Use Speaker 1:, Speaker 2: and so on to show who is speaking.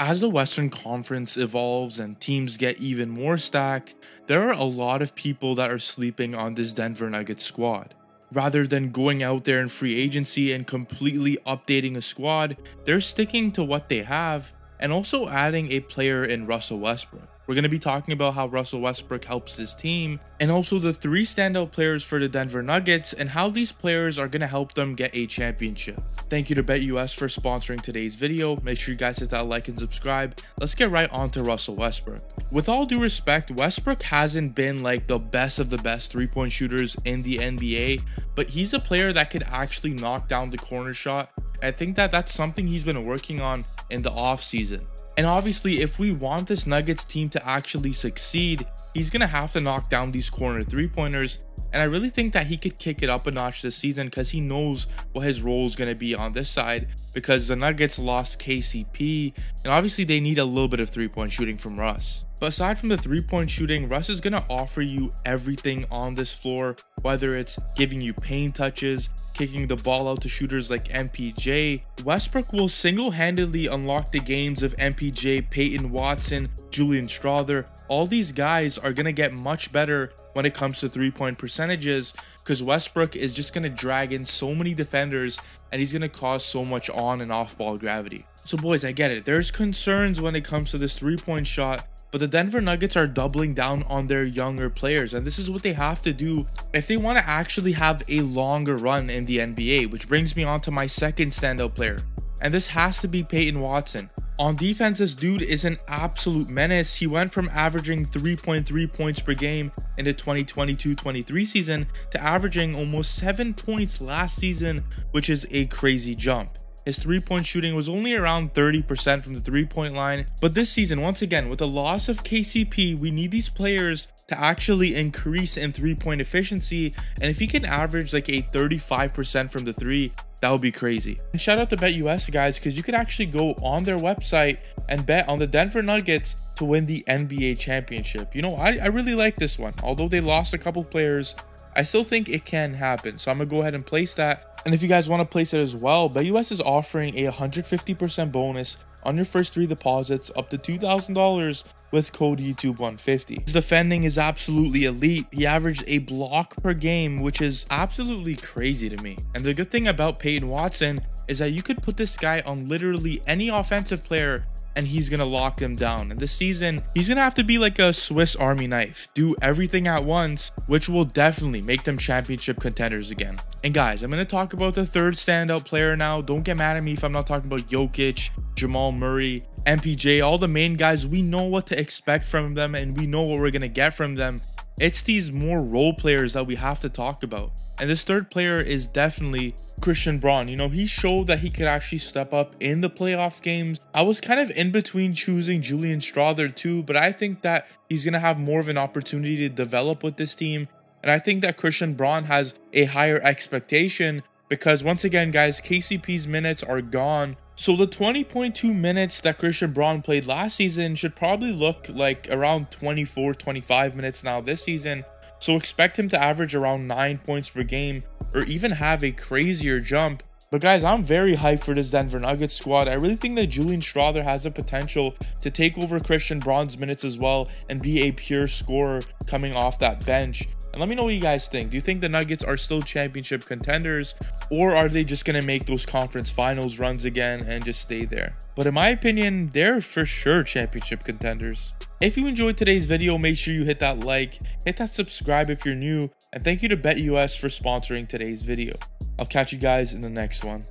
Speaker 1: As the Western Conference evolves and teams get even more stacked, there are a lot of people that are sleeping on this Denver Nuggets squad. Rather than going out there in free agency and completely updating a squad, they're sticking to what they have and also adding a player in Russell Westbrook. We're going to be talking about how Russell Westbrook helps this team, and also the 3 standout players for the Denver Nuggets and how these players are going to help them get a championship. Thank you to BetUS for sponsoring today's video. Make sure you guys hit that like and subscribe. Let's get right on to Russell Westbrook. With all due respect, Westbrook hasn't been like the best of the best 3-point shooters in the NBA, but he's a player that could actually knock down the corner shot. I think that that's something he's been working on in the offseason. And obviously, if we want this Nuggets team to actually succeed, he's going to have to knock down these corner 3-pointers. And I really think that he could kick it up a notch this season because he knows what his role is going to be on this side, because the Nuggets lost KCP and obviously they need a little bit of 3-point shooting from Russ. But aside from the 3-point shooting, Russ is going to offer you everything on this floor, whether it's giving you paint touches, kicking the ball out to shooters like MPJ. Westbrook will single-handedly unlock the games of MPJ, Peyton Watson, Julian Strawther. All these guys are going to get much better when it comes to 3-point percentages, because Westbrook is just going to drag in so many defenders and he's going to cause so much on and off ball gravity. So boys, I get it. There's concerns when it comes to this 3-point shot, but the Denver Nuggets are doubling down on their younger players, and this is what they have to do if they want to actually have a longer run in the NBA, which brings me on to my second standout player, and this has to be Peyton Watson. On defense, this dude is an absolute menace. He went from averaging 3.3 points per game in the 2022-23 season to averaging almost 7 points last season, which is a crazy jump. His 3-point shooting was only around 30% from the 3-point line, but this season, once again, with the loss of KCP, we need these players to actually increase in 3-point efficiency, and if he can average like a 35% from the 3, that would be crazy. And shout out to BetUS, guys, because you could actually go on their website and bet on the Denver Nuggets to win the NBA championship. You know, I really like this one. Although they lost a couple players, I still think it can happen. So I'm going to go ahead and place that. And if you guys want to place it as well, BetUS is offering a 150% bonus on your first 3 deposits up to $2,000 with code YouTube150. His defending is absolutely elite. He averaged a block per game, which is absolutely crazy to me. And the good thing about Peyton Watson is that you could put this guy on literally any offensive player and he's going to lock them down. And this season, he's going to have to be like a Swiss Army knife, do everything at once, which will definitely make them championship contenders again. And guys, I'm going to talk about the third standout player now. Don't get mad at me if I'm not talking about Jokic, Jamal Murray, MPJ, all the main guys. We know what to expect from them and we know what we're going to get from them. It's these more role players that we have to talk about. And this third player is definitely Christian Braun. You know, he showed that he could actually step up in the playoff games. I was kind of in between choosing Julian Strawther too, but I think that he's going to have more of an opportunity to develop with this team. And I think that Christian Braun has a higher expectation because, once again, guys, KCP's minutes are gone. So the 20.2 minutes that Christian Braun played last season should probably look like around 24-25 minutes now this season. So expect him to average around 9 points per game or even have a crazier jump. But guys, I'm very hyped for this Denver Nuggets squad. I really think that Julian Strawther has the potential to take over Christian Braun's minutes as well and be a pure scorer coming off that bench. And let me know what you guys think. Do you think the Nuggets are still championship contenders, or are they just going to make those conference finals runs again and just stay there? But in my opinion, they're for sure championship contenders. If you enjoyed today's video, make sure you hit that like, hit that subscribe if you're new, and thank you to BetUS for sponsoring today's video. I'll catch you guys in the next one.